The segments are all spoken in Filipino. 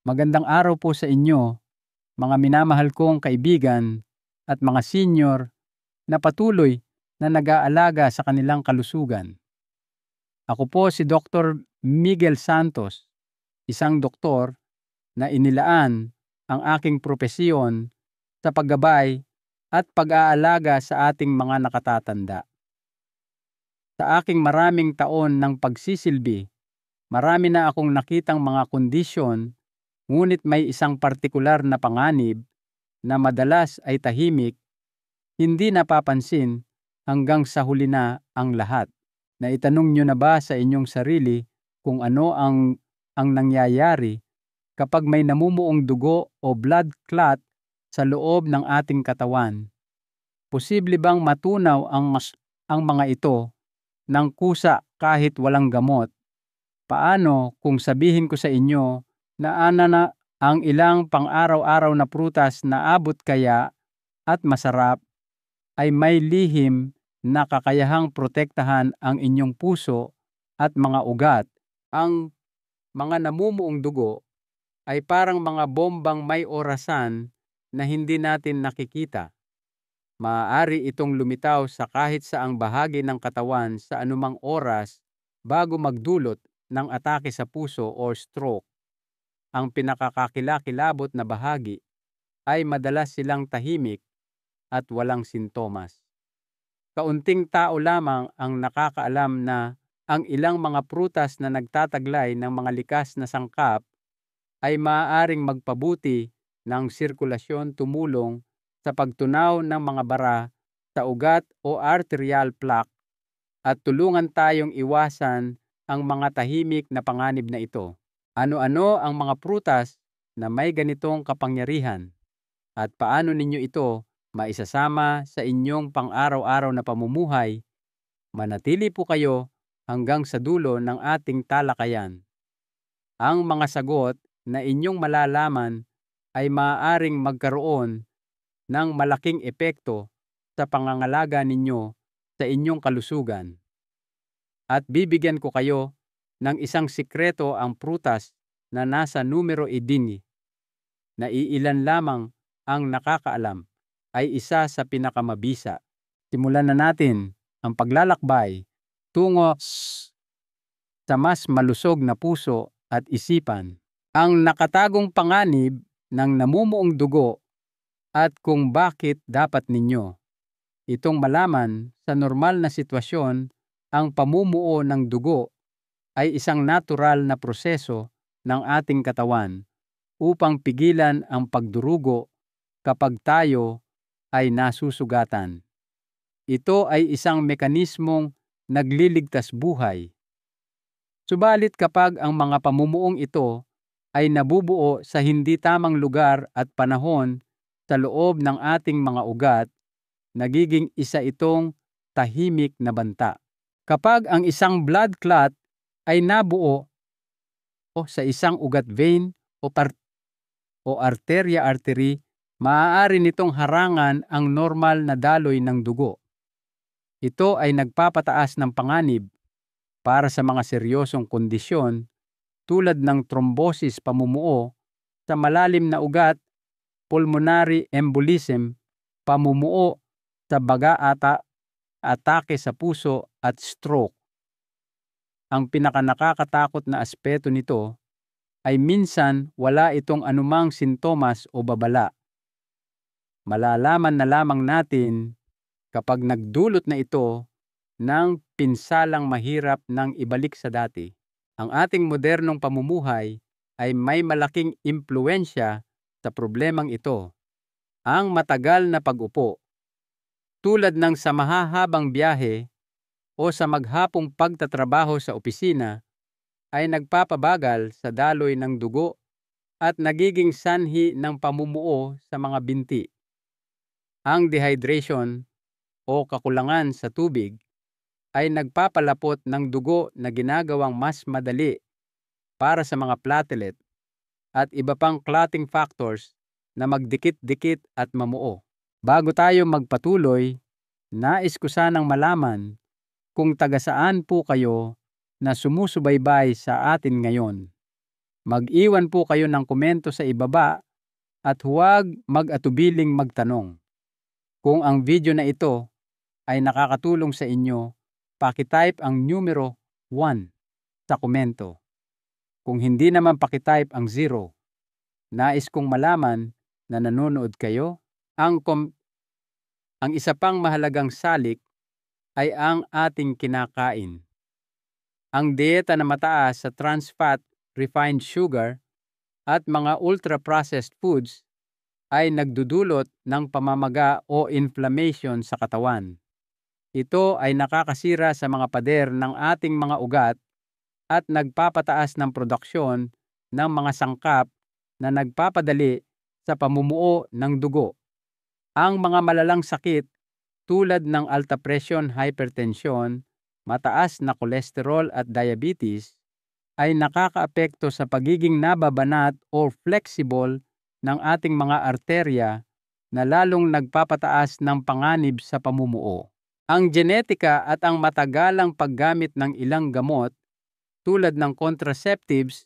Magandang araw po sa inyo, mga minamahal kong kaibigan at mga senior na patuloy na nag-aalaga sa kanilang kalusugan. Ako po si Dr. Miguel Santos, isang doktor na inilaan ang aking propesyon sa paggabay at pag-aalaga sa ating mga nakatatanda. Sa aking maraming taon ng pagsisilbi, marami na akong nakitang mga kondisyon, ngunit may isang partikular na panganib na madalas ay tahimik, hindi napapansin hanggang sa huli na ang lahat. Naitanong nyo na ba sa inyong sarili kung ano ang nangyayari kapag may namumuong dugo o blood clot sa loob ng ating katawan? Posible bang matunaw ang mga ito ng kusa kahit walang gamot? Paano kung sabihin ko sa inyo na ang ilang pang-araw-araw na prutas na abot kaya at masarap ay may lihim na kakayahang protektahan ang inyong puso at mga ugat? Ang mga namumuong dugo ay parang mga bombang may orasan na hindi natin nakikita. Maaari itong lumitaw sa kahit saang bahagi ng katawan sa anumang oras bago magdulot ng atake sa puso o stroke. Ang pinakakakilakilabot na bahagi ay madalas silang tahimik at walang sintomas. Kaunting tao lamang ang nakakaalam na ang ilang mga prutas na nagtataglay ng mga likas na sangkap ay maaaring magpabuti ng sirkulasyon, tumulong sa pagtunaw ng mga bara sa ugat o arterial plaque, at tulungan tayong iwasan ang mga tahimik na panganib na ito. Ano-ano ang mga prutas na may ganitong kapangyarihan at paano ninyo ito maisasama sa inyong pang-araw-araw na pamumuhay? Manatili po kayo hanggang sa dulo ng ating talakayan. Ang mga sagot na inyong malalaman ay maaaring magkaroon ng malaking epekto sa pangangalaga ninyo sa inyong kalusugan. At bibigyan ko kayo ng isang sikreto, ang prutas na nasa numero 11 na iilan lamang ang nakakaalam ay isa sa pinakamabisa. Simulan na natin ang paglalakbay tungo sa mas malusog na puso at isipan. Ang nakatagong panganib ng namumuong dugo at kung bakit dapat ninyo itong malaman. Sa normal na sitwasyon, ang pamumuo ng dugo ay isang natural na proseso ng ating katawan upang pigilan ang pagdurugo kapag tayo ay nasusugatan. Ito ay isang mekanismong nagliligtas buhay. Subalit kapag ang mga pamumuong ito ay nabubuo sa hindi tamang lugar at panahon sa loob ng ating mga ugat, nagiging isa itong tahimik na banta. Kapag ang isang blood clot ay nabuo sa isang ugat, vein o artery, maaari nitong harangan ang normal na daloy ng dugo. Ito ay nagpapataas ng panganib para sa mga seryosong kondisyon tulad ng thrombosis, pamumuo sa malalim na ugat, pulmonary embolism, pamumuo sa baga, atake sa puso at stroke. Ang pinakanakakatakot na aspeto nito ay minsan wala itong anumang sintomas o babala. Malalaman na lamang natin kapag nagdulot na ito ng pinsalang mahirap ng ibalik sa dati. Ang ating modernong pamumuhay ay may malaking impluwensya sa problemang ito. Ang matagal na pag-upo, tulad ng sa mahahabang biyahe o sa maghapong pagtatrabaho sa opisina, ay nagpapabagal sa daloy ng dugo at nagiging sanhi ng pamumuo sa mga binti. Ang dehydration o kakulangan sa tubig ay nagpapalapot ng dugo na ginagawang mas madali para sa mga platelet at iba pang clotting factors na magdikit-dikit at mamuo. Bago tayo magpatuloy, nais ko sanang malaman kung taga saan po kayo na sumusubaybay sa atin ngayon. Mag-iwan po kayo ng komento sa ibaba at huwag mag-atubiling magtanong. Kung ang video na ito ay nakakatulong sa inyo, paki-type ang numero 1 sa komento. Kung hindi naman paki-type ang 0. Nais kong malaman na nanonood kayo. Ang isa pang mahalagang salik ay ang ating kinakain. Ang dieta na mataas sa trans fat, refined sugar, at mga ultra-processed foods ay nagdudulot ng pamamaga o inflammation sa katawan. Ito ay nakakasira sa mga pader ng ating mga ugat at nagpapataas ng produksyon ng mga sangkap na nagpapadali sa pamumuo ng dugo. Ang mga malalang sakit tulad ng alta presyon, hypertension, mataas na kolesterol at diabetes ay nakakaapekto sa pagiging nababanat o flexible ng ating mga arterya na lalong nagpapataas ng panganib sa pamumuo. Ang genetika at ang matagalang paggamit ng ilang gamot tulad ng contraceptives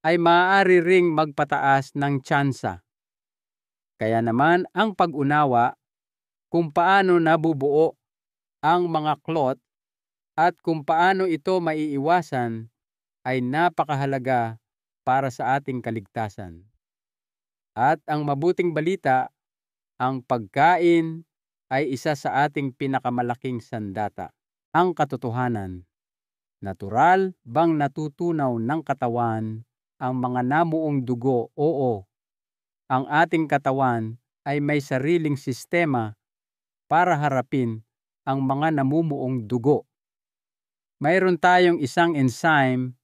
ay maaari ring magpataas ng tsansa. Kaya naman ang pag-unawa kung paano nabubuo ang mga clot at kung paano ito maiiwasan ay napakahalaga para sa ating kaligtasan. At ang mabuting balita, ang pagkain ay isa sa ating pinakamalaking sandata. Ang katotohanan, natural bang natutunaw ng katawan ang mga namuong dugo? Oo, ang ating katawan ay may sariling sistema para harapin ang mga namumuong dugo. Mayroon tayong isang enzyme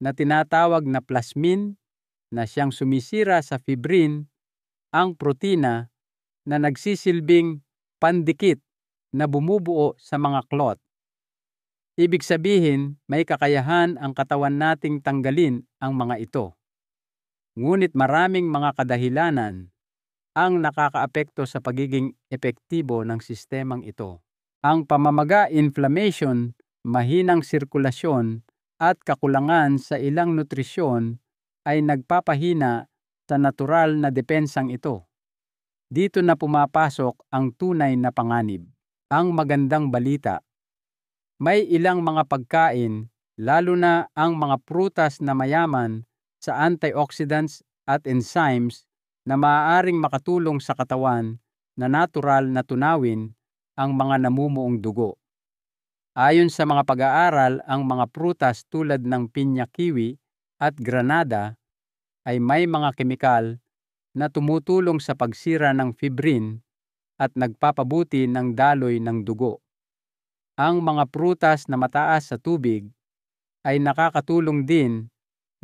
na tinatawag na plasmin na siyang sumisira sa fibrin, ang protina na nagsisilbing pandikit na bumubuo sa mga clot. Ibig sabihin, may kakayahan ang katawan nating tanggalin ang mga ito. Ngunit maraming mga kadahilanan ang nakakaapekto sa pagiging epektibo ng sistemang ito. Ang pamamaga, inflammation, mahinang sirkulasyon at kakulangan sa ilang nutrisyon ay nagpapahina sa natural na depensang ito. Dito na pumapasok ang tunay na panganib. Ang magandang balita, may ilang mga pagkain, lalo na ang mga prutas na mayaman sa antioxidants at enzymes na maaaring makatulong sa katawan na natural na tunawin ang mga namumuong dugo. Ayon sa mga pag-aaral, ang mga prutas tulad ng pinya, kiwi at granada ay may mga kemikal na tumutulong sa pagsira ng fibrin at nagpapabuti ng daloy ng dugo. Ang mga prutas na mataas sa tubig ay nakakatulong din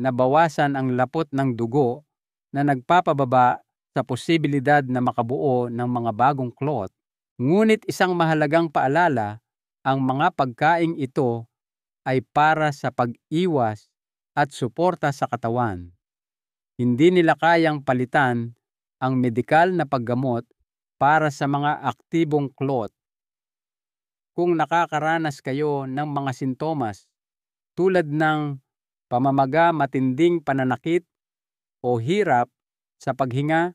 na bawasan ang lapot ng dugo na nagpapababa sa posibilidad na makabuo ng mga bagong clot. Ngunit isang mahalagang paalala, ang mga pagkaing ito ay para sa pag-iwas at suporta sa katawan. Hindi nila kayang palitan ang medikal na paggamot para sa mga aktibong clot. Kung nakakaranas kayo ng mga sintomas tulad ng pamamaga, matinding pananakit o hirap sa paghinga,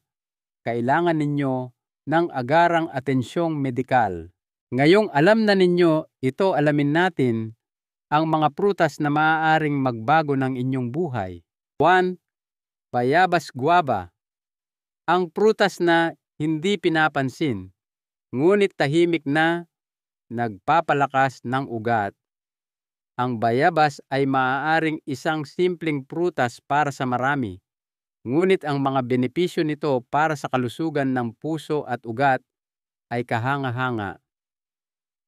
kailangan ninyo ng agarang atensyong medikal. Ngayong alam na ninyo ito, alamin natin ang mga prutas na maaaring magbago ng inyong buhay. 1. Bayabas guava. Ang prutas na hindi pinapansin, ngunit tahimik na nagpapalakas ng ugat. Ang bayabas ay maaaring isang simpleng prutas para sa marami, ngunit ang mga benepisyo nito para sa kalusugan ng puso at ugat ay kahanga-hanga.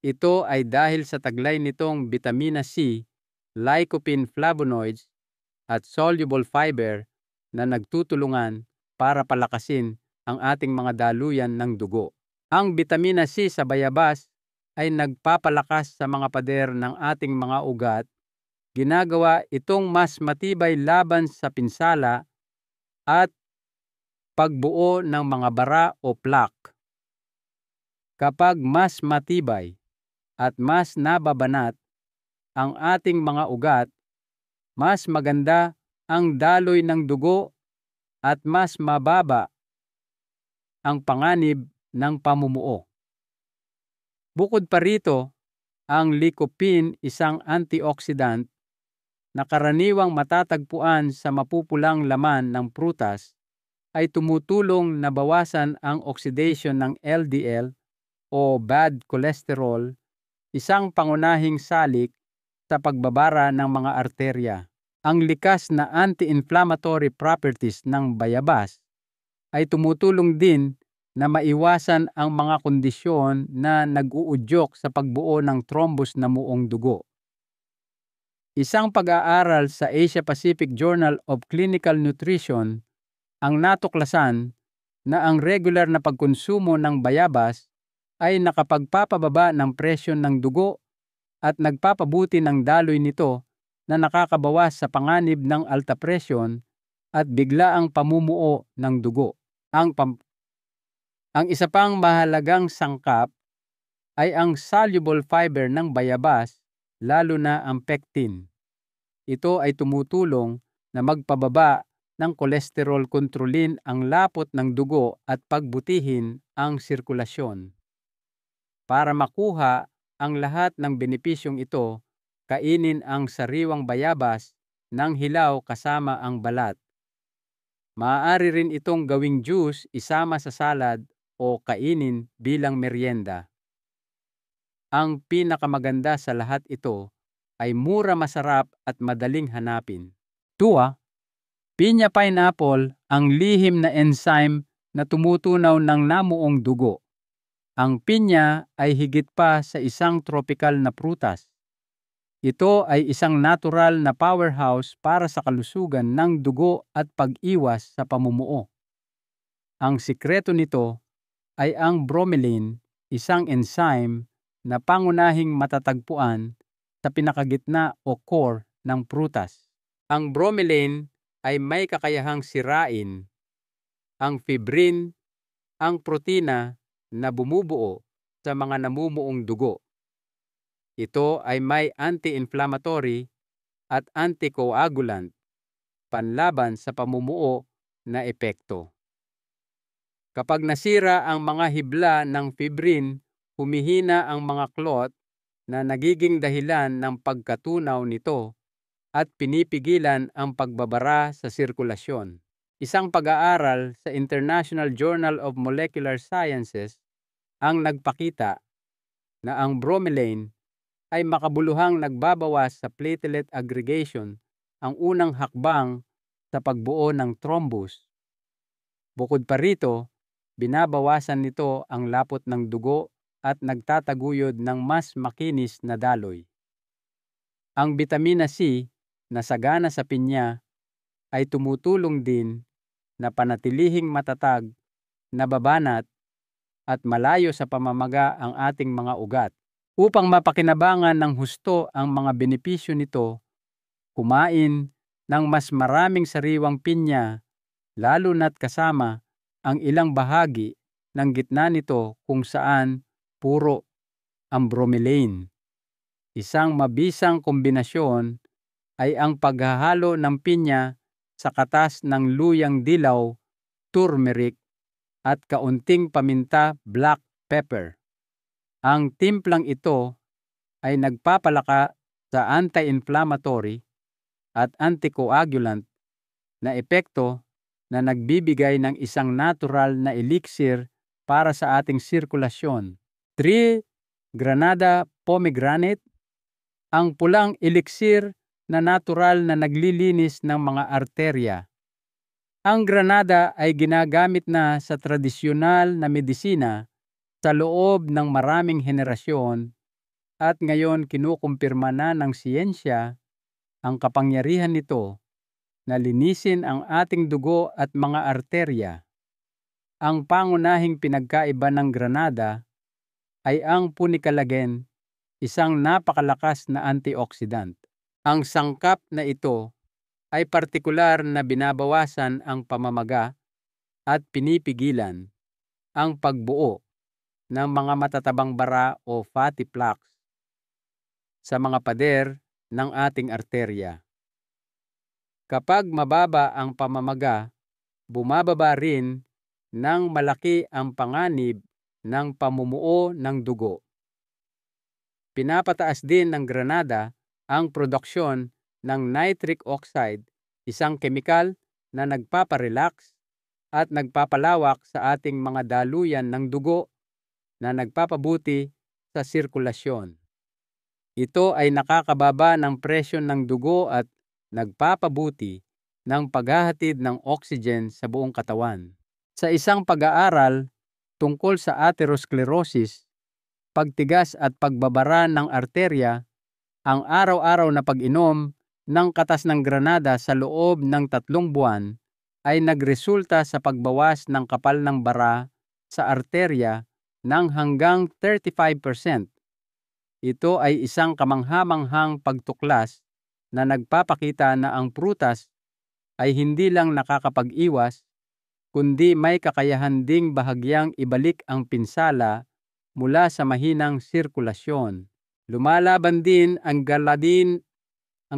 Ito ay dahil sa taglay nitong vitamina C, lycopene flavonoids, at soluble fiber na nagtutulungan para palakasin ang ating mga daluyan ng dugo. Ang vitamina C sa bayabas ay nagpapalakas sa mga pader ng ating mga ugat. Ginagawa itong mas matibay laban sa pinsala at pagbuo ng mga bara o plaque. Kapag mas matibay at mas nababanat ang ating mga ugat, mas maganda ang daloy ng dugo at mas mababa ang panganib ng pamumuo. Bukod pa rito, ang lycopene, isang antioxidant na karaniwang matatagpuan sa mapupulang laman ng prutas, ay tumutulong na bawasan ang oxidation ng LDL o bad cholesterol, isang pangunahing salik sa pagbabara ng mga arterya. Ang likas na anti-inflammatory properties ng bayabas ay tumutulong din na maiwasan ang mga kondisyon na nag-uudyok sa pagbuo ng thrombus na muong dugo. Isang pag-aaral sa Asia Pacific Journal of Clinical Nutrition ang natuklasan na ang regular na pagkonsumo ng bayabas ay nakapagpapababa ng presyon ng dugo at nagpapabuti ng daloy nito na nakakabawas sa panganib ng alta presyon at biglaang pamumuo ng dugo. Ang isa pang mahalagang sangkap ay ang soluble fiber ng bayabas, lalo na ang pectin. Ito ay tumutulong na magpababa ng kolesterol, kontrolin ang lapot ng dugo at pagbutihin ang sirkulasyon. Para makuha ang lahat ng benepisyong ito, kainin ang sariwang bayabas ng hilaw kasama ang balat. Maaari rin itong gawing juice, isama sa salad o kainin bilang merienda. Ang pinakamaganda sa lahat ito ay mura, masarap at madaling hanapin. 2. Pinya pineapple, ang lihim na enzyme na tumutunaw ng namuong dugo. Ang pinya ay higit pa sa isang tropical na prutas. Ito ay isang natural na powerhouse para sa kalusugan ng dugo at pag-iwas sa pamumuo. Ang sikreto nito ay ang bromelain, isang enzyme na pangunahing matatagpuan sa pinakagitna o core ng prutas. Ang bromelain ay may kakayahang sirain ang fibrin, ang protina na bumubuo sa mga namumuong dugo. Ito ay may anti-inflammatory at anticoagulant, panlaban sa pamumuo na epekto. Kapag nasira ang mga hibla ng fibrin, humihina ang mga clot na nagiging dahilan ng pagkatunaw nito at pinipigilan ang pagbabara sa sirkulasyon. Isang pag-aaral sa International Journal of Molecular Sciences ang nagpakita na ang bromelain ay makabuluhang nagbabawas sa platelet aggregation, ang unang hakbang sa pagbuo ng thrombus. Bukod pa rito, binabawasan nito ang lapot ng dugo at nagtataguyod ng mas makinis na daloy. Ang bitamina C na sagana sa pinya ay tumutulong din na panatilihing matatag, nababanat at malayo sa pamamaga ang ating mga ugat. Upang mapakinabangan ng husto ang mga benepisyo nito, kumain ng mas maraming sariwang pinya, lalo na't kasama ang ilang bahagi ng gitna nito kung saan puro ang bromelain. Isang mabisang kombinasyon ay ang paghahalo ng pinya sa katas ng luyang dilaw, turmeric at kaunting paminta, black pepper. Ang timplang ito ay nagpapalaka sa anti-inflammatory at anticoagulant na epekto na nagbibigay ng isang natural na elixir para sa ating sirkulasyon. 3. Granada pomegranate, ang pulang elixir na natural na naglilinis ng mga arterya. Ang granada ay ginagamit na sa tradisyonal na medisina sa loob ng maraming henerasyon at ngayon kinukumpirma na ng siyensya ang kapangyarihan nito na linisin ang ating dugo at mga arterya. Ang pangunahing pinagkaiba ng granada ay ang punicalagen, isang napakalakas na antioxidant. Ang sangkap na ito ay partikular na binabawasan ang pamamaga at pinipigilan ang pagbuo ng mga matatabang bara o fatty plaques sa mga pader ng ating arterya. Kapag mababa ang pamamaga, bumababa rin ng malaki ang panganib ng pamumuo ng dugo. Pinapataas din ng Granada ang produksyon ng nitric oxide, isang kemikal na nagpaparelax at nagpapalawak sa ating mga daluyan ng dugo na nagpapabuti sa sirkulasyon. Ito ay nakakababa ng presyon ng dugo at nagpapabuti ng paghahatid ng oxygen sa buong katawan. Sa isang pag-aaral tungkol sa atherosclerosis, pagtigas at pagbabara ng arterya, ang araw-araw na pag-inom ng katas ng Granada sa loob ng 3 buwan ay nagresulta sa pagbawas ng kapal ng bara sa arterya ng hanggang 35%. Ito ay isang kamangha-manghang pagtuklas na nagpapakita na ang prutas ay hindi lang nakakapag-iwas, kundi may kakayahan ding bahagyang ibalik ang pinsala mula sa mahinang sirkulasyon. Lumalaban din ang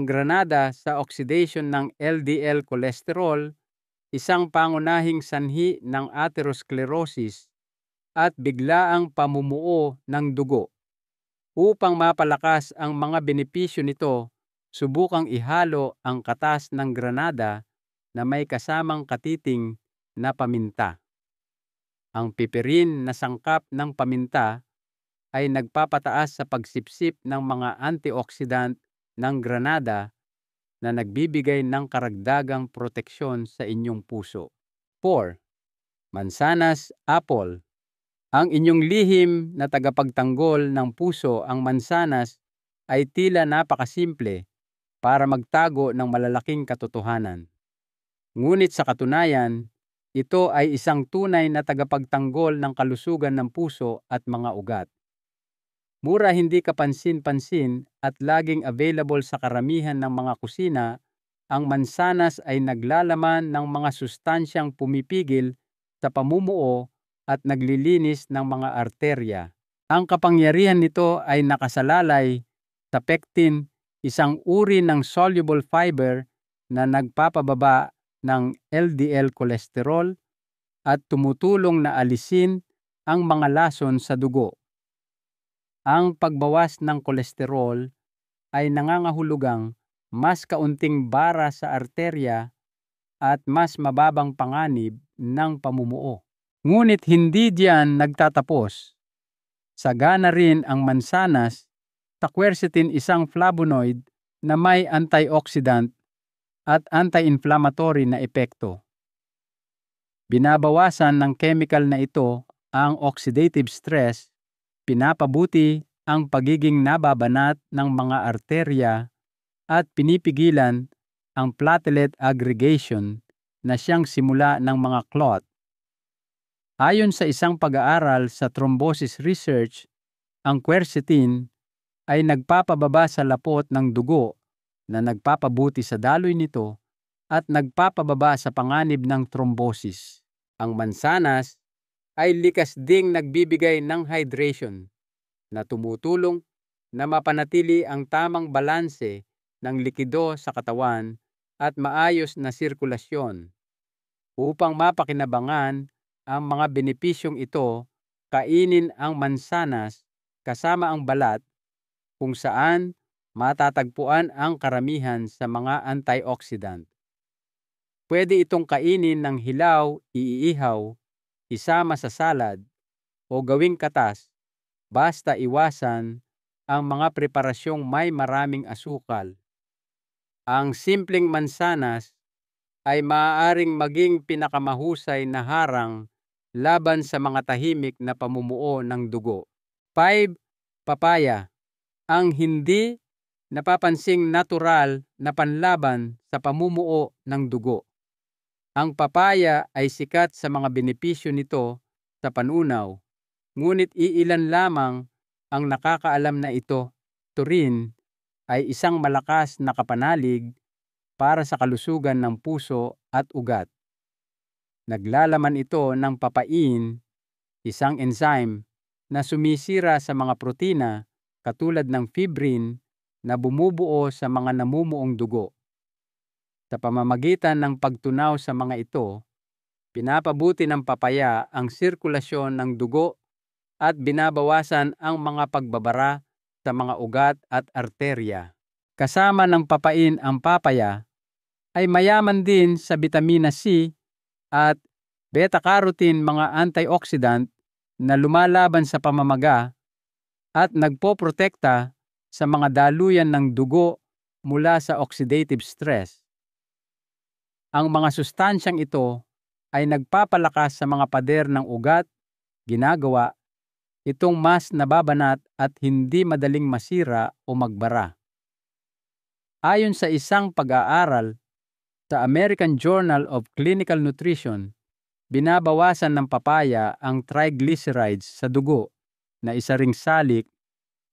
Granada sa oxidation ng LDL cholesterol, isang pangunahing sanhi ng atherosclerosis at biglaang pamumuo ng dugo. Upang mapalakas ang mga benepisyo nito, subukang ihalo ang katas ng Granada na may kasamang katiting na paminta. Ang piperin na sangkap ng paminta ay nagpapataas sa pagsipsip ng mga antioxidant ng Granada na nagbibigay ng karagdagang proteksyon sa inyong puso. 4. Mansanas, apple. Ang inyong lihim na tagapagtanggol ng puso, ang mansanas, ay tila napakasimple para magtago ng malalaking katotohanan. Ngunit sa katunayan, ito ay isang tunay na tagapagtanggol ng kalusugan ng puso at mga ugat. Mura, hindi kapansin-pansin at laging available sa karamihan ng mga kusina, ang mansanas ay naglalaman ng mga sustansyang pumipigil sa pamumuo at naglilinis ng mga arterya. Ang kapangyarihan nito ay nakasalalay sa pectin, isang uri ng soluble fiber na nagpapababa ng LDL cholesterol at tumutulong na alisin ang mga lason sa dugo. Ang pagbawas ng kolesterol ay nangangahulugang mas kaunting bara sa arterya at mas mababang panganib ng pamumuo. Ngunit hindi diyan nagtatapos. Sagana rin ang mansanas sa quercetin, isang flavonoid na may antioxidant at anti-inflammatory na epekto. Binabawasan ng chemical na ito ang oxidative stress, pinapabuti ang pagiging nababanat ng mga arterya at pinipigilan ang platelet aggregation na siyang simula ng mga clot. Ayon sa isang pag-aaral sa thrombosis research, ang quercetin ay nagpapababa sa lapot ng dugo na nagpapabuti sa daloy nito at nagpapababa sa panganib ng thrombosis. Ang mansanas ay likas ding nagbibigay ng hydration na tumutulong na mapanatili ang tamang balanse ng likido sa katawan at maayos na sirkulasyon. Upang mapakinabangan ang mga benepisyong ito, kainin ang mansanas kasama ang balat, kung saan matatagpuan ang karamihan sa mga antioxidant. Pwede itong kainin ng hilaw, iihaw, isama sa salad, o gawing katas, basta iwasan ang mga preparasyong may maraming asukal. Ang simpleng mansanas ay maaaring maging pinakamahusay na harang laban sa mga tahimik na pamumuo ng dugo. 5. Papaya. Ang hindi napapansing natural na panlaban sa pamumuo ng dugo. Ang papaya ay sikat sa mga benepisyo nito sa panunaw, ngunit iilan lamang ang nakakaalam na ito rin ay isang malakas na kapanalig para sa kalusugan ng puso at ugat. Naglalaman ito ng papain, isang enzyme na sumisira sa mga protina katulad ng fibrin na bumubuo sa mga namumuong dugo. Sa pamamagitan ng pagtunaw sa mga ito, pinapabuti ng papaya ang sirkulasyon ng dugo at binabawasan ang mga pagbabara sa mga ugat at arterya. Kasama ng papain ang papaya ay mayaman din sa bitamina C at beta-carotene, mga antioxidant na lumalaban sa pamamaga at nagpoprotekta sa mga daluyan ng dugo mula sa oxidative stress. Ang mga sustansyang ito ay nagpapalakas sa mga pader ng ugat, ginagawa itong mas nababanat at hindi madaling masira o magbara. Ayon sa isang pag-aaral sa American Journal of Clinical Nutrition, binabawasan ng papaya ang triglycerides sa dugo na isa ring salik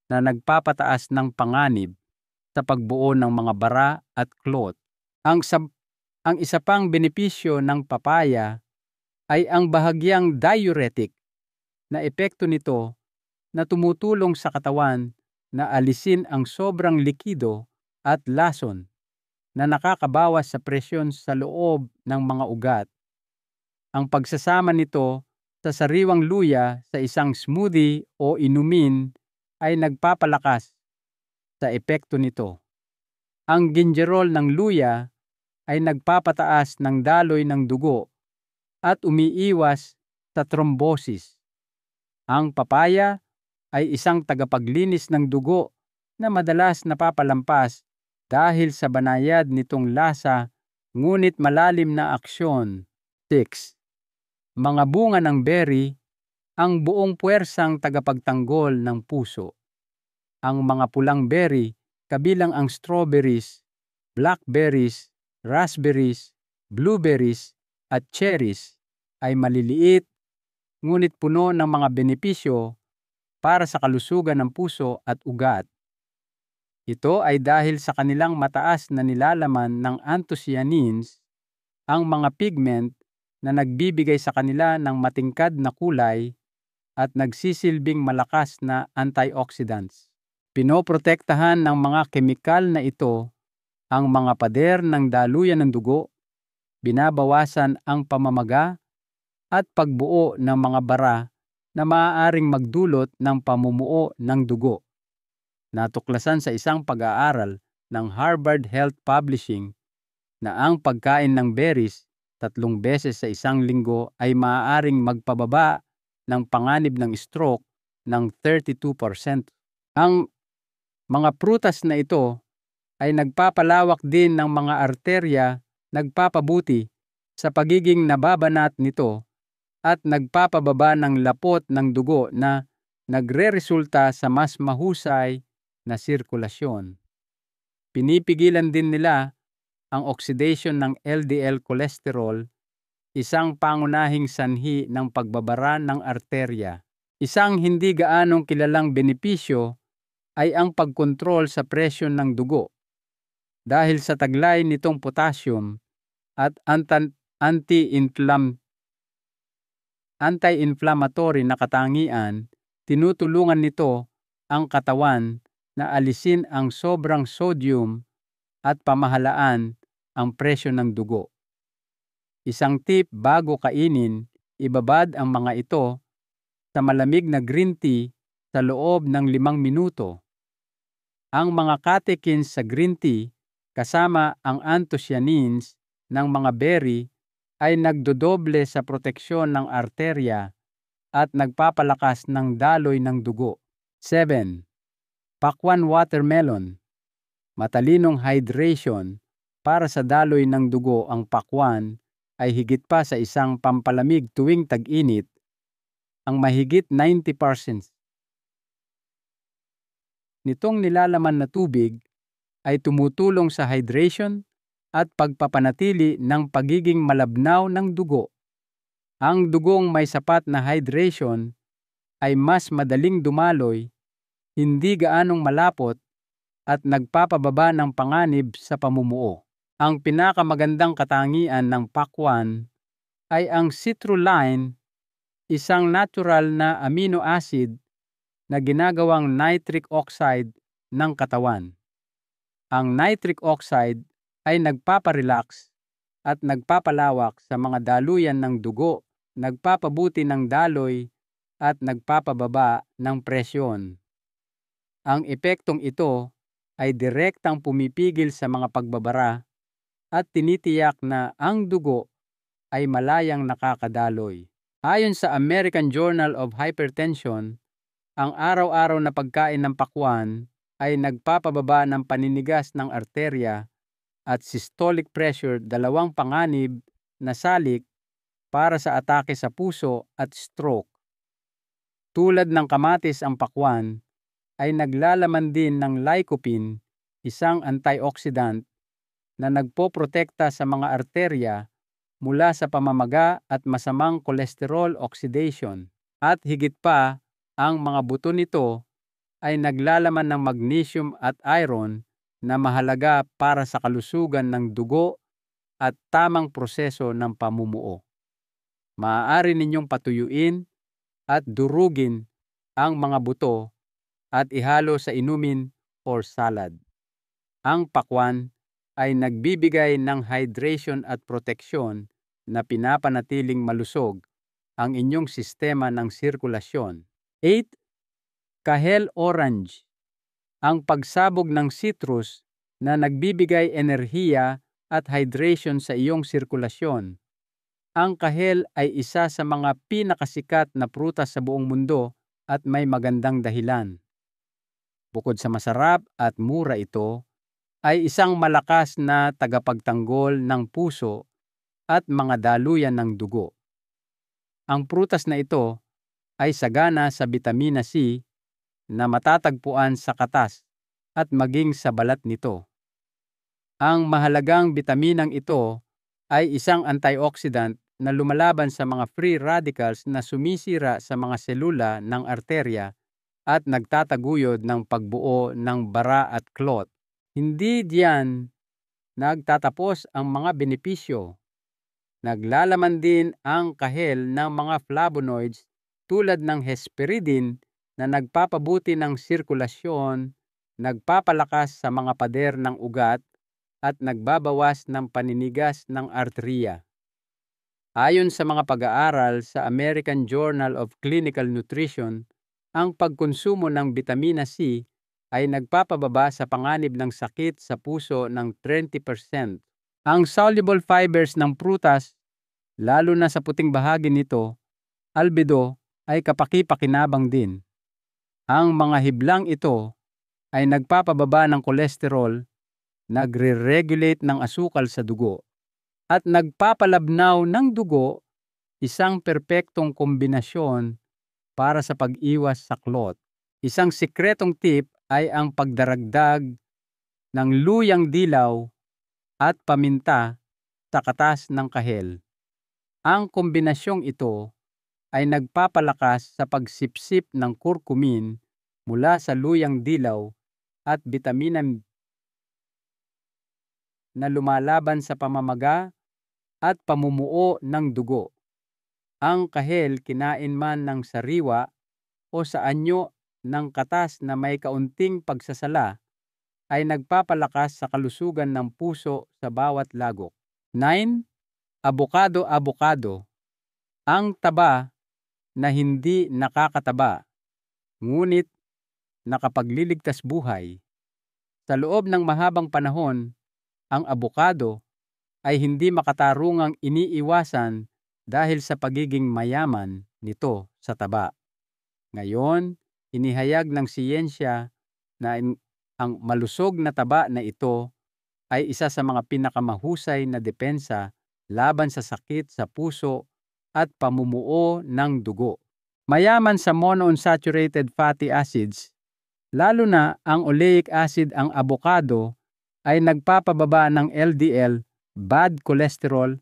na nagpapataas ng panganib sa pagbuo ng mga bara at clot. Ang isa pang benepisyo ng papaya ay ang bahagyang diuretic na epekto nito na tumutulong sa katawan na alisin ang sobrang likido at lason na nakakabawas sa presyon sa loob ng mga ugat. Ang pagsasama nito sa sariwang luya sa isang smoothie o inumin ay nagpapalakas sa epekto nito. Ang gingerol ng luya ay nagpapataas ng daloy ng dugo at umiiwas sa thrombosis. Ang papaya ay isang tagapaglinis ng dugo na madalas napapalampas dahil sa banayad nitong lasa ngunit malalim na aksyon. 6. Mga bunga ng berry, ang buong puwersang tagapagtanggol ng puso. Ang mga pulang berry, kabilang ang strawberries, blackberries, raspberries, blueberries, at cherries, ay maliliit ngunit puno ng mga benepisyo para sa kalusugan ng puso at ugat. Ito ay dahil sa kanilang mataas na nilalaman ng anthocyanins, ang mga pigment na nagbibigay sa kanila ng matingkad na kulay at nagsisilbing malakas na antioxidants. Pinoprotektahan ng mga kemikal na ito ang mga pader ng daluyan ng dugo, binabawasan ang pamamaga at pagbuo ng mga bara na maaaring magdulot ng pamumuo ng dugo. Natuklasan sa isang pag-aaral ng Harvard Health Publishing na ang pagkain ng berries 3 beses sa isang linggo ay maaaring magpababa ng panganib ng stroke ng 32%. Ang mga prutas na ito ay nagpapalawak din ng mga arterya, nagpapabuti sa pagiging nababanat nito at nagpapababa ng lapot ng dugo na nagreresulta sa mas mahusay na sirkulasyon. Pinipigilan din nila ang oxidation ng LDL cholesterol, isang pangunahing sanhi ng pagbabara ng arterya. Isang hindi gaanong kilalang benepisyo ay ang pagkontrol sa presyon ng dugo. Dahil sa taglay nitong potassium at anti-inflammatory na katangian, tinutulungan nito ang katawan na alisin ang sobrang sodium at pamahalaan ang presyon ng dugo. Isang tip bago kainin, ibabad ang mga ito sa malamig na green tea sa loob ng 5 minuto. Ang mga catechins sa green tea kasama ang anthocyanins ng mga berry ay nagdodoble sa proteksyon ng arterya at nagpapalakas ng daloy ng dugo. 7. Pakwan watermelon. Matalinong hydration para sa daloy ng dugo. Ang pakwan ay higit pa sa isang pampalamig tuwing tag-init. Ang mahigit 90% nitong nilalaman na tubig ay tumutulong sa hydration at pagpapanatili ng pagiging malabnaw ng dugo. Ang dugong may sapat na hydration ay mas madaling dumaloy, hindi gaanong malapot, at nagpapababa ng panganib sa pamumuo. Ang pinakamagandang katangian ng pakwan ay ang citrulline, isang natural na amino acid na ginagawang nitric oxide ng katawan. Ang nitric oxide ay nagpaparelax at nagpapalawak sa mga daluyan ng dugo, nagpapabuti ng daloy at nagpapababa ng presyon. Ang epektong ito ay direktang pumipigil sa mga pagbabara at tinitiyak na ang dugo ay malayang nakakadaloy. Ayon sa American Journal of Hypertension, ang araw-araw na pagkain ng pakwan ay nagpapababa ng paninigas ng arterya at systolic pressure, dalawang panganib na salik para sa atake sa puso at stroke. Tulad ng kamatis, ang pakwan ay naglalaman din ng lycopene, isang antioxidant na nagpoprotekta sa mga arterya mula sa pamamaga at masamang cholesterol oxidation. At higit pa, ang mga buto nito ay naglalaman ng magnesium at iron na mahalaga para sa kalusugan ng dugo at tamang proseso ng pamumuo. Maaari ninyong patuyuin at durugin ang mga buto at ihalo sa inumin or salad. Ang pakwan ay nagbibigay ng hydration at proteksyon na pinapanatiling malusog ang inyong sistema ng sirkulasyon. 8. Kahel orange. Ang pagsabog ng citrus na nagbibigay enerhiya at hydration sa iyong sirkulasyon. Ang kahel ay isa sa mga pinakasikat na prutas sa buong mundo at may magandang dahilan. Bukod sa masarap at mura, ito ay isang malakas na tagapagtanggol ng puso at mga daluyan ng dugo. Ang prutas na ito ay sagana sa bitamina C na matatagpuan sa katas at maging sa balat nito. Ang mahalagang bitaminang ito ay isang antioxidant na lumalaban sa mga free radicals na sumisira sa mga selula ng arterya at nagtataguyod ng pagbuo ng bara at clot. Hindi diyan nagtatapos ang mga benepisyo. Naglalaman din ang kahel ng mga flavonoids tulad ng hesperidin na nagpapabuti ng sirkulasyon, nagpapalakas sa mga pader ng ugat at nagbabawas ng paninigas ng arterya. Ayon sa mga pag-aaral sa American Journal of Clinical Nutrition, ang pagkonsumo ng bitamina C ay nagpapababa sa panganib ng sakit sa puso ng 20%. Ang soluble fibers ng prutas, lalo na sa puting bahagi nito, albedo, ay kapaki-pakinabang din. Ang mga hiblang ito ay nagpapababa ng kolesterol, nagre-regulate ng asukal sa dugo, at nagpapalabnaw ng dugo, isang perpektong kombinasyon para sa pag-iwas sa clot. Isang sikretong tip ay ang pagdaragdag ng luyang dilaw at paminta sa katas ng kahel. Ang kombinasyong ito ay nagpapalakas sa pagsipsip ng curcumin mula sa luyang dilaw at bitamina na lumalaban sa pamamaga at pamumuo ng dugo. Ang kahel, kinain man ng sariwa o sa anyo ng katas na may kaunting pagsasala, ay nagpapalakas sa kalusugan ng puso sa bawat lagok. 9. Abokado. Ang taba na hindi nakakataba, ngunit nakapagliligtas buhay. Sa loob ng mahabang panahon, ang abokado ay hindi makatarungang iniiwasan dahil sa pagiging mayaman nito sa taba. Ngayon, inihayag ng siyensya na ang malusog na taba na ito ay isa sa mga pinakamahusay na depensa laban sa sakit sa puso at pamumuo ng dugo. Mayaman sa monounsaturated fatty acids, lalo na ang oleic acid. Ang abokado ay nagpapababa ng LDL, bad cholesterol,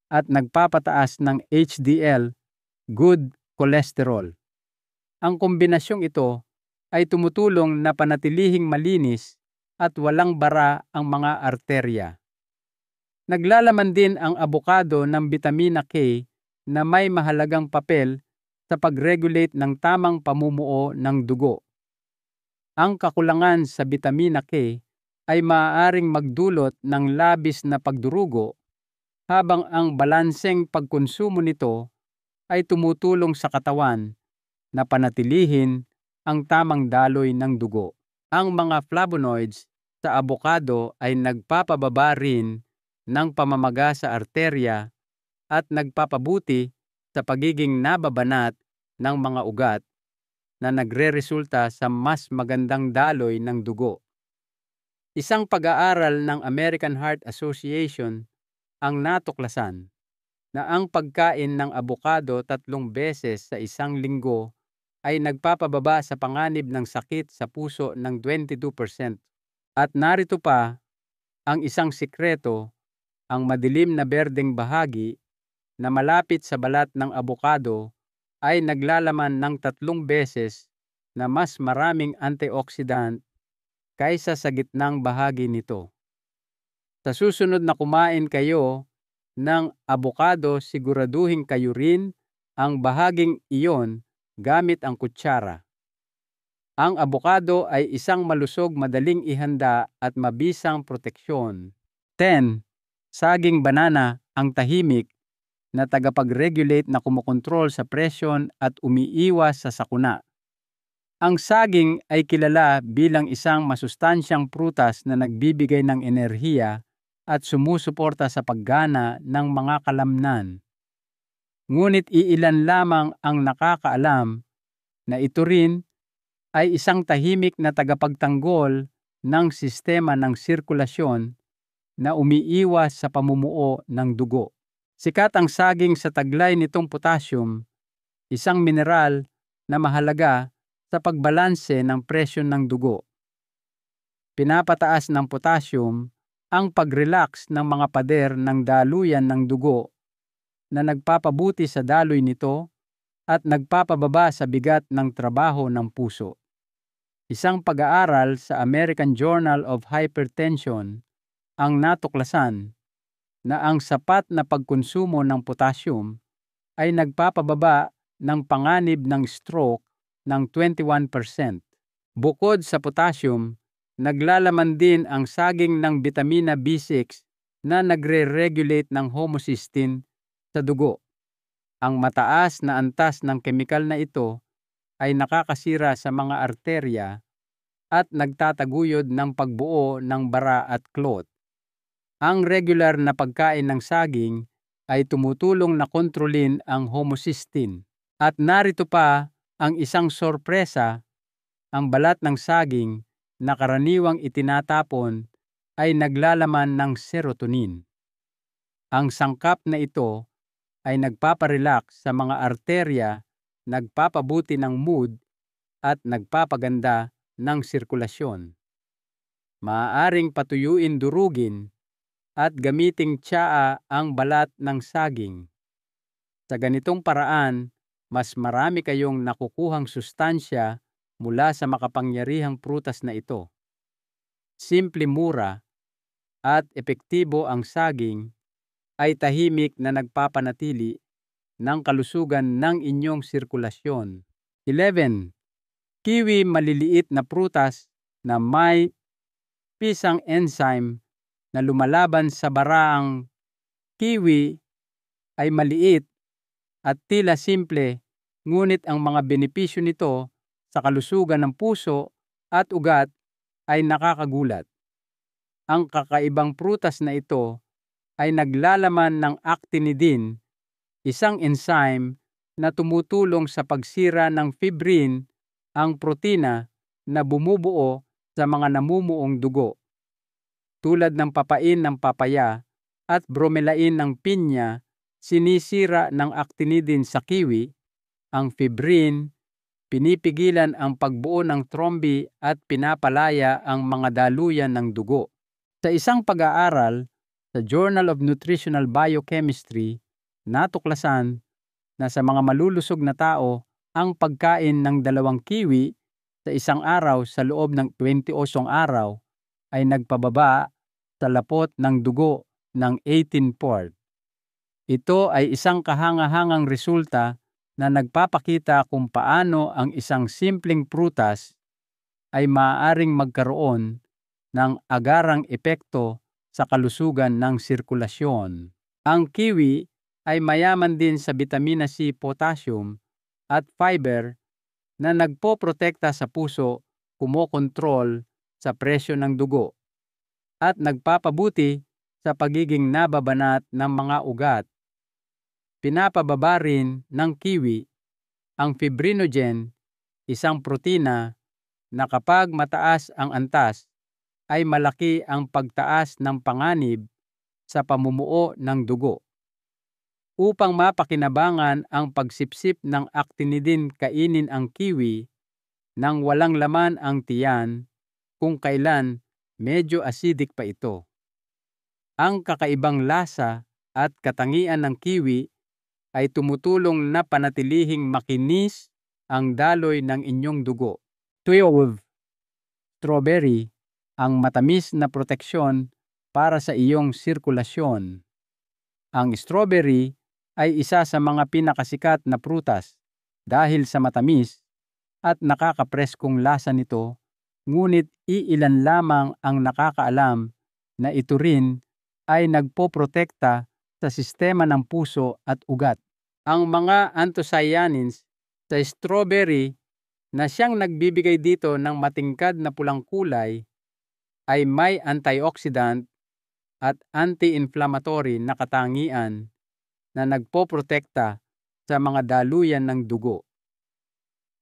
at nagpapataas ng HDL, good cholesterol. Ang kombinasyong ito ay tumutulong na panatilihing malinis at walang bara ang mga arterya. Naglalaman din ang abokado ng bitamina K na may mahalagang papel sa pag-regulate ng tamang pamumuo ng dugo. Ang kakulangan sa bitamina K ay maaaring magdulot ng labis na pagdurugo, habang ang balanseng pagkonsumo nito ay tumutulong sa katawan na panatilihin ang tamang daloy ng dugo. Ang mga flavonoids sa abokado ay nagpapababa rin ng pamamaga sa arterya at nagpapabuti sa pagiging nababanat ng mga ugat na nagreresulta sa mas magandang daloy ng dugo. Isang pag-aaral ng American Heart Association ang natuklasan na ang pagkain ng abokado 3 beses sa isang linggo ay nagpapababa sa panganib ng sakit sa puso ng 22%. At narito pa ang isang sikreto, ang madilim na berdeng bahagi na malapit sa balat ng abokado ay naglalaman ng 3 beses na mas maraming antioxidant kaysa sa gitnang bahagi nito. Sa susunod na kumain kayo ng abokado, siguraduhin kayo rin ang bahaging iyon gamit ang kutsara. Ang abokado ay isang malusog, madaling ihanda at mabisang proteksyon. 10. Saging banana ang tahimik na tagapag-regulate na kumukontrol sa presyon at umiiwas sa sakuna. Ang saging ay kilala bilang isang masustansyang prutas na nagbibigay ng enerhiya at sumusuporta sa paggana ng mga kalamnan. Ngunit iilan lamang ang nakakaalam na ito rin ay isang tahimik na tagapagtanggol ng sistema ng sirkulasyon na umiiwas sa pamumuo ng dugo. Sikat ang saging sa taglay nitong potassium, isang mineral na mahalaga sa pagbalanse ng presyon ng dugo. Pinapataas ng potassium ang pag-relax ng mga pader ng daluyan ng dugo na nagpapabuti sa daloy nito at nagpapababa sa bigat ng trabaho ng puso. Isang pag-aaral sa American Journal of Hypertension ang natuklasan na ang sapat na pagkonsumo ng potassium ay nagpapababa ng panganib ng stroke ng 21%. Bukod sa potassium, naglalaman din ang saging ng bitamina B6 na nagre-regulate ng homocysteine sa dugo. Ang mataas na antas ng kemikal na ito ay nakakasira sa mga arterya at nagtataguyod ng pagbuo ng bara at clot. Ang regular na pagkain ng saging ay tumutulong na kontrolin ang homocysteine. At narito pa ang isang sorpresa, ang balat ng saging na karaniwang itinatapon ay naglalaman ng serotonin. Ang sangkap na ito ay nagpaparelax sa mga arterya, nagpapabuti ng mood at nagpapaganda ng sirkulasyon. Maaaring patuyuin durugin at gamiting tsaa ang balat ng saging. Sa ganitong paraan, mas marami kayong nakukuhang sustansya mula sa makapangyarihang prutas na ito. Simple, mura at epektibo ang saging ay tahimik na nagpapanatili ng kalusugan ng inyong sirkulasyon. 11. Kiwi, maliliit na prutas na may pisang enzyme na lumalaban sa baraang. Kiwi ay maliit at tila simple, ngunit ang mga benepisyo nito sa kalusugan ng puso at ugat ay nakakagulat. Ang kakaibang prutas na ito ay naglalaman ng actinidin, isang enzyme na tumutulong sa pagsira ng fibrin, ang protina na bumubuo sa mga namumuong dugo. Tulad ng papain ng papaya at bromelain ng pinya, sinisira ng actinidin sa kiwi ang fibrin, pinipigilan ang pagbuo ng trombi at pinapalaya ang mga daluyan ng dugo. Sa isang pag-aaral sa Journal of Nutritional Biochemistry, natuklasan na sa mga malulusog na tao, ang pagkain ng 2 kiwi sa isang araw sa loob ng 28 araw ay nagpababa sa lapot ng dugo ng 18-fold. Ito ay isang kahangahangang resulta na nagpapakita kung paano ang isang simpleng prutas ay maaaring magkaroon ng agarang epekto sa kalusugan ng sirkulasyon. Ang kiwi ay mayaman din sa vitamina C, potassium at fiber na nagpoprotekta sa puso, kumokontrol sa presyo ng dugo, at nagpapabuti sa pagiging nababanat ng mga ugat. Pinapababa rin ng kiwi ang fibrinogen, isang protina na kapag mataas ang antas ay malaki ang pagtaas ng panganib sa pamumuo ng dugo. Upang mapakinabangan ang pagsipsip ng actinidin, kainin ang kiwi nang walang laman ang tiyan kung kailan medyo acidic pa ito. Ang kakaibang lasa at katangian ng kiwi ay tumutulong na panatilihing makinis ang daloy ng inyong dugo. 12. Strawberry, ang matamis na proteksyon para sa iyong sirkulasyon. Ang strawberry ay isa sa mga pinakasikat na prutas dahil sa matamis at nakakapreskong lasa nito, ngunit iilan lamang ang nakakaalam na ito rin ay nagpoprotekta sa sistema ng puso at ugat. Ang mga anthocyanins sa strawberry na siyang nagbibigay dito ng matingkad na pulang kulay ay may antioxidant at anti-inflammatory na katangian na nagpoprotekta sa mga daluyan ng dugo.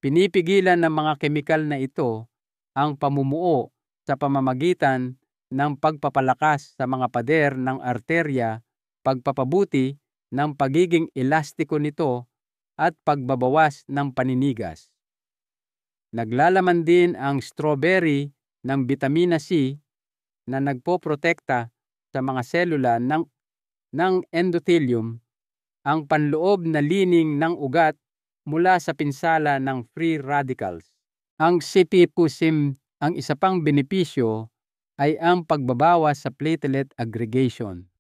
Pinipigilan ng mga kemikal na ito ang pamumuo sa pamamagitan ng pagpapalakas sa mga pader ng arterya, pagpapabuti ng pagiging elastiko nito at pagbabawas ng paninigas. Naglalaman din ang strawberry ng vitamina C na nagpoprotekta sa mga selula ng endothelium, ang panloob na lining ng ugat mula sa pinsala ng free radicals. Ang CP-PUSIM, ang isa pang benepisyo ay ang pagbabawas sa platelet aggregation.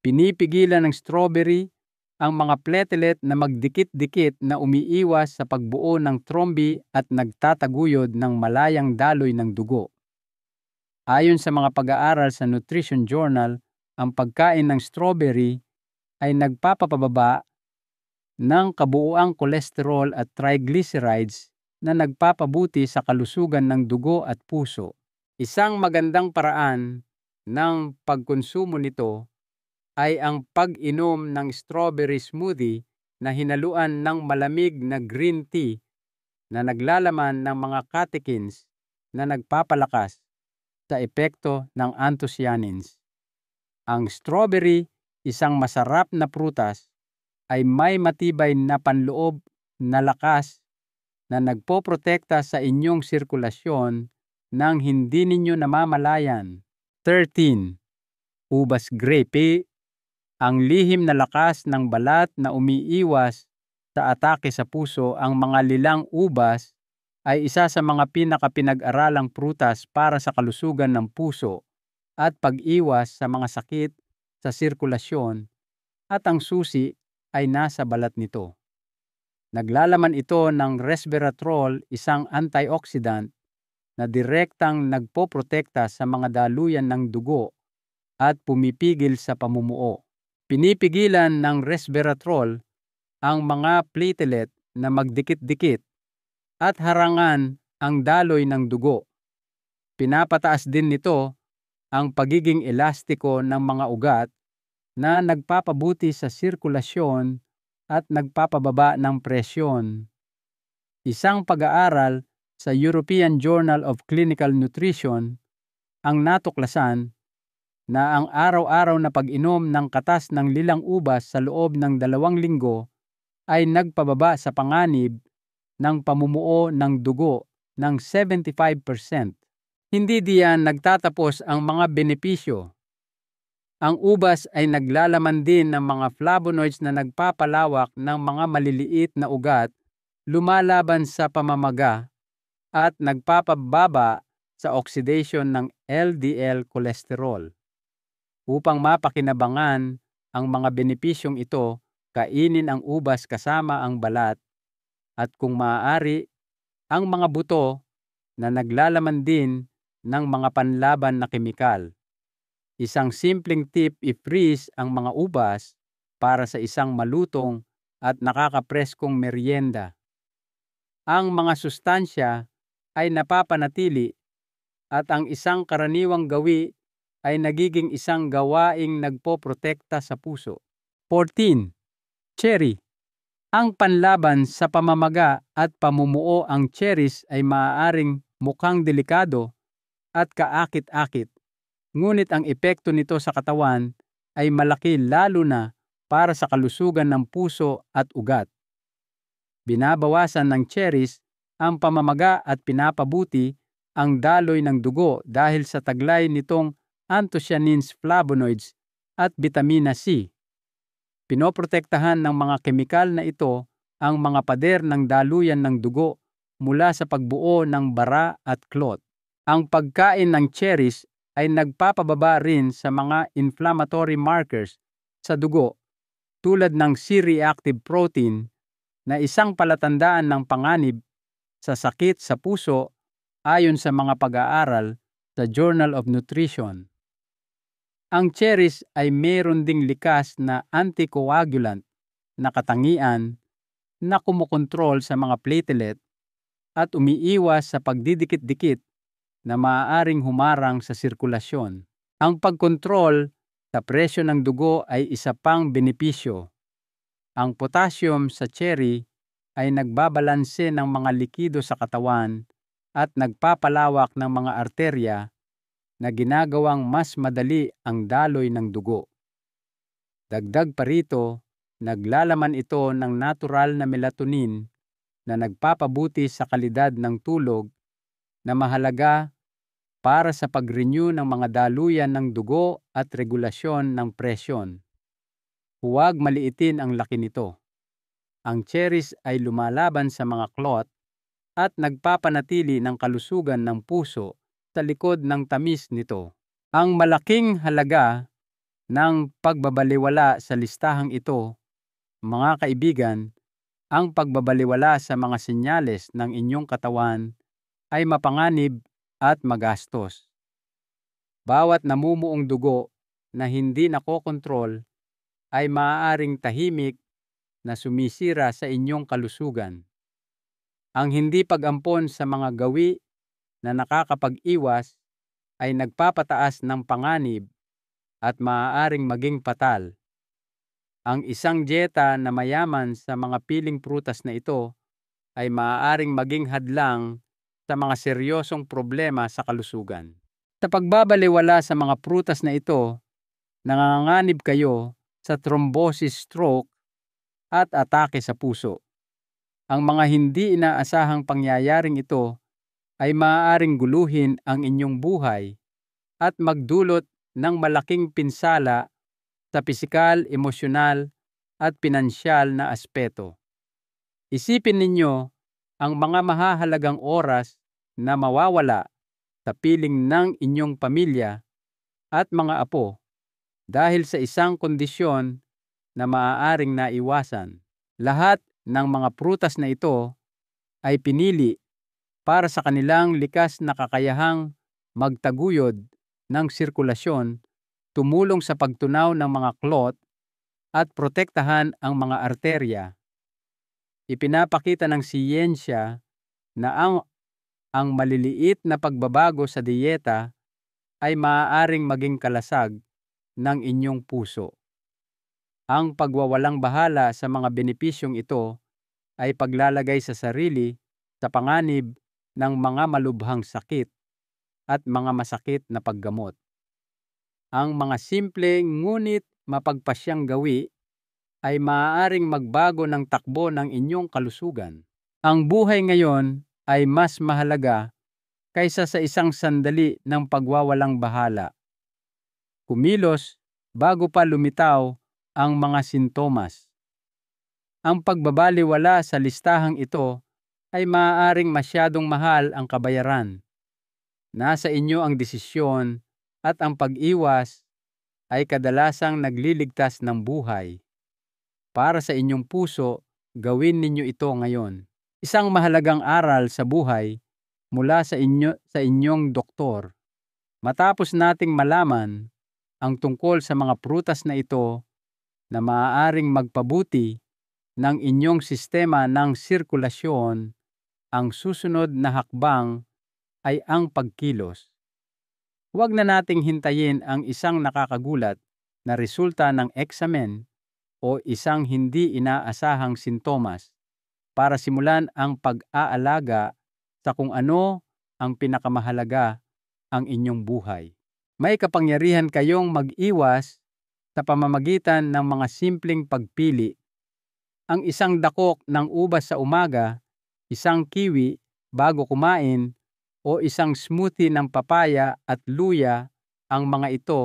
Pinipigilan ng strawberry ang mga platelet na magdikit-dikit na umiiwas sa pagbuo ng trombi at nagtataguyod ng malayang daloy ng dugo. Ayon sa mga pag-aaral sa Nutrition Journal, ang pagkain ng strawberry ay nagpapababa ng kabuuang kolesterol at triglycerides na nagpapabuti sa kalusugan ng dugo at puso. Isang magandang paraan ng pagkonsumo nito ay ang pag-inom ng strawberry smoothie na hinaluan ng malamig na green tea na naglalaman ng mga catechins na nagpapalakas sa epekto ng anthocyanins. Ang strawberry, isang masarap na prutas, ay may matibay na panloob na lakas na nagpoprotekta sa inyong sirkulasyon nang hindi ninyo namamalayan. 13. Ubas grape, ang lihim na lakas ng balat na umiiwas sa atake sa puso. Ang mga lilang ubas ay isa sa mga pinakapinag-aralang prutas para sa kalusugan ng puso at pag-iwas sa mga sakit sa sirkulasyon, at ang susi ay nasa balat nito. Naglalaman ito ng resveratrol, isang antioxidant na direktang nagpoprotekta sa mga daluyan ng dugo at pumipigil sa pamumuo. Pinipigilan ng resveratrol ang mga platelet na magdikit-dikit at harangan ang daloy ng dugo. Pinapataas din nito ang pagiging elastiko ng mga ugat na nagpapabuti sa sirkulasyon at nagpapababa ng presyon. Isang pag-aaral sa European Journal of Clinical Nutrition ang natuklasan na ang araw-araw na pag-inom ng katas ng lilang ubas sa loob ng 2 linggo ay nagpababa sa panganib ng pamumuo ng dugo ng 75%. Hindi diyan nagtatapos ang mga benepisyo. Ang ubas ay naglalaman din ng mga flavonoids na nagpapalawak ng mga maliliit na ugat, lumalaban sa pamamaga, at nagpapababa sa oxidation ng LDL cholesterol. Upang mapakinabangan ang mga benepisyong ito, kainin ang ubas kasama ang balat at kung maaari, ang mga buto na naglalaman din ng mga panlaban na kemikal. Isang simpleng tip: i-freeze ang mga ubas para sa isang malutong at nakakapreskong merienda. Ang mga sustansya ay napapanatili at ang isang karaniwang gawi ay nagiging isang gawaing nagpoprotekta sa puso. 14. Cherry. Ang panlaban sa pamamaga at pamumuo. Ang cherries ay maaaring mukhang delikado at kaakit-akit, ngunit ang epekto nito sa katawan ay malaki, lalo na para sa kalusugan ng puso at ugat. Binabawasan ng cherries ang pamamaga at pinapabuti ang daloy ng dugo dahil sa taglay nitong anthocyanins, flavonoids at vitamina C. Pinoprotektahan ng mga kemikal na ito ang mga pader ng daluyan ng dugo mula sa pagbuo ng bara at clot. Ang pagkain ng cherries ay nagpapababa rin sa mga inflammatory markers sa dugo tulad ng C-reactive protein, na isang palatandaan ng panganib sa sakit sa puso ayon sa mga pag-aaral sa Journal of Nutrition. Ang cherries ay mayroon ding likas na anticoagulant na katangian na kumukontrol sa mga platelet at umiiwas sa pagdidikit-dikit na maaaring humarang sa sirkulasyon. Ang pagkontrol sa presyo ng dugo ay isa pang benepisyo. Ang potassium sa cherry ay nagbabalanse ng mga likido sa katawan at nagpapalawak ng mga arterya na ginagawang mas madali ang daloy ng dugo. Dagdag pa rito, naglalaman ito ng natural na melatonin na nagpapabuti sa kalidad ng tulog, na mahalaga para sa pag-renew ng mga daluyan ng dugo at regulasyon ng presyon. Huwag maliitin ang laki nito. Ang cherries ay lumalaban sa mga clot at nagpapanatili ng kalusugan ng puso sa likod ng tamis nito. Ang malaking halaga ng pagbabaliwala sa listahang ito, mga kaibigan. Ang pagbabaliwala sa mga senyales ng inyong katawan ay mapanganib at magastos. Bawat namumuong dugo na hindi nakokontrol ay maaaring tahimik na sumisira sa inyong kalusugan. Ang hindi pag-ampon sa mga gawi na nakakapag-iwas ay nagpapataas ng panganib at maaaring maging patal. Ang isang dieta na mayaman sa mga piling prutas na ito ay maaaring maging hadlang sa mga seryosong problema sa kalusugan. Sa pagbabaliwala sa mga prutas na ito, nanganganib kayo sa thrombosis, stroke, at atake sa puso. Ang mga hindi inaasahang pangyayaring ito ay maaaring guluhin ang inyong buhay at magdulot ng malaking pinsala sa pisikal, emosyonal at pinansyal na aspeto. Isipin ninyo ang mga mahahalagang oras na mawawala sa piling ng inyong pamilya at mga apo dahil sa isang kondisyon na maaaring naiwasan. Lahat ng mga prutas na ito ay pinili para sa kanilang likas na kakayahang magtaguyod ng sirkulasyon, tumulong sa pagtunaw ng mga clot at protektahan ang mga arterya. Ipinapakita ng siyensya na ang maliliit na pagbabago sa diyeta ay maaaring maging kalasag ng inyong puso. Ang pagwawalang bahala sa mga benepisyong ito ay paglalagay sa sarili sa panganib ng mga malubhang sakit at mga masakit na paggamot. Ang mga simple ngunit mapagpasyang gawi ay maaaring magbago ng takbo ng inyong kalusugan. Ang buhay ngayon ay mas mahalaga kaysa sa isang sandali ng pagwawalang bahala. Kumilos bago pa lumitaw ang mga sintomas. Ang pagbabaliwala sa listahang ito ay maaaring masyadong mahal ang kabayaran. Nasa inyo ang desisyon, at ang pag-iwas ay kadalasang nagliligtas ng buhay. Para sa inyong puso, gawin ninyo ito ngayon. Isang mahalagang aral sa buhay mula sa inyong doktor. Matapos nating malaman ang tungkol sa mga prutas na ito na maaaring magpabuti ng inyong sistema ng sirkulasyon, ang susunod na hakbang ay ang pagkilos. Huwag na nating hintayin ang isang nakakagulat na resulta ng eksamen o isang hindi inaasahang sintomas para simulan ang pag-aalaga sa kung ano ang pinakamahalaga ang inyong buhay. May kapangyarihan kayong mag-iwas sa pamamagitan ng mga simpleng pagpili. Ang isang dakok ng ubas sa umaga, isang kiwi bago kumain, o isang smoothie ng papaya at luya, ang mga ito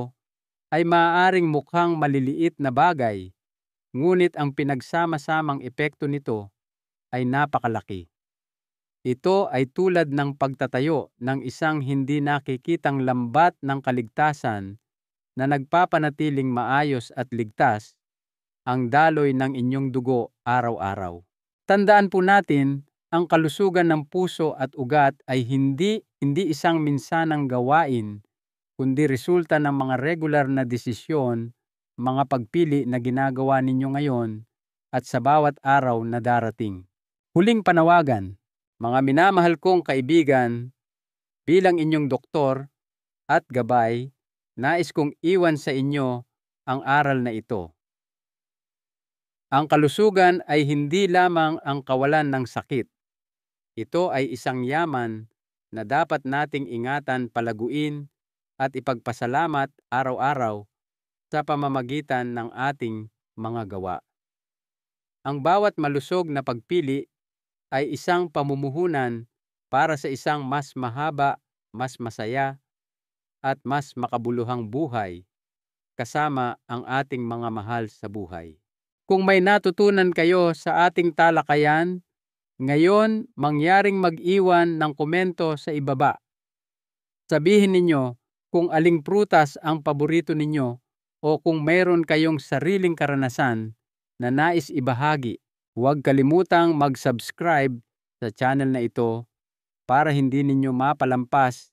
ay maaaring mukhang maliliit na bagay, ngunit ang pinagsama-samang epekto nito ay napakalaki. Ito ay tulad ng pagtatayo ng isang hindi nakikitang lambat ng kaligtasan na nagpapanatiling maayos at ligtas ang daloy ng inyong dugo araw-araw. Tandaan po natin, ang kalusugan ng puso at ugat ay hindi isang minsanang gawain, kundi resulta ng mga regular na desisyon, mga pagpili na ginagawa ninyo ngayon at sa bawat araw na darating. Huling panawagan, mga minamahal kong kaibigan, bilang inyong doktor at gabay, nais kong iwan sa inyo ang aral na ito. Ang kalusugan ay hindi lamang ang kawalan ng sakit. Ito ay isang yaman na dapat nating ingatan, palaguin at ipagpasalamat araw-araw sa pamamagitan ng ating mga gawa. Ang bawat malusog na pagpili ay isang pamumuhunan para sa isang mas mahaba, mas masaya, at mas makabuluhang buhay kasama ang ating mga mahal sa buhay. Kung may natutunan kayo sa ating talakayan, ngayon mangyaring mag-iwan ng komento sa ibaba. Sabihin ninyo kung aling prutas ang paborito ninyo o kung mayroon kayong sariling karanasan na nais ibahagi. Huwag kalimutang mag-subscribe sa channel na ito para hindi ninyo mapalampas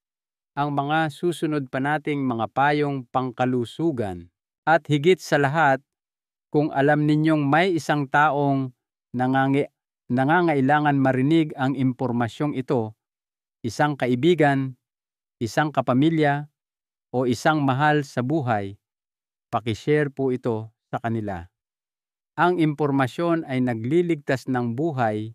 ang mga susunod pa nating mga payong pangkalusugan. At higit sa lahat, kung alam ninyong may isang taong nangangailangan marinig ang impormasyong ito, isang kaibigan, isang kapamilya, o isang mahal sa buhay, pakishare po ito sa kanila. Ang impormasyon ay nagliligtas ng buhay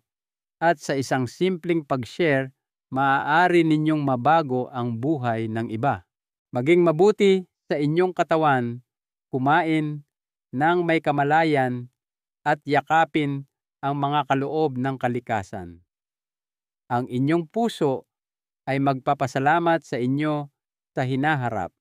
at sa isang simpleng pag-share, maaari ninyong mabago ang buhay ng iba. Maging mabuti sa inyong katawan, kumain ng may kamalayan at yakapin ang mga kaloob ng kalikasan. Ang inyong puso ay magpapasalamat sa inyo sa hinaharap.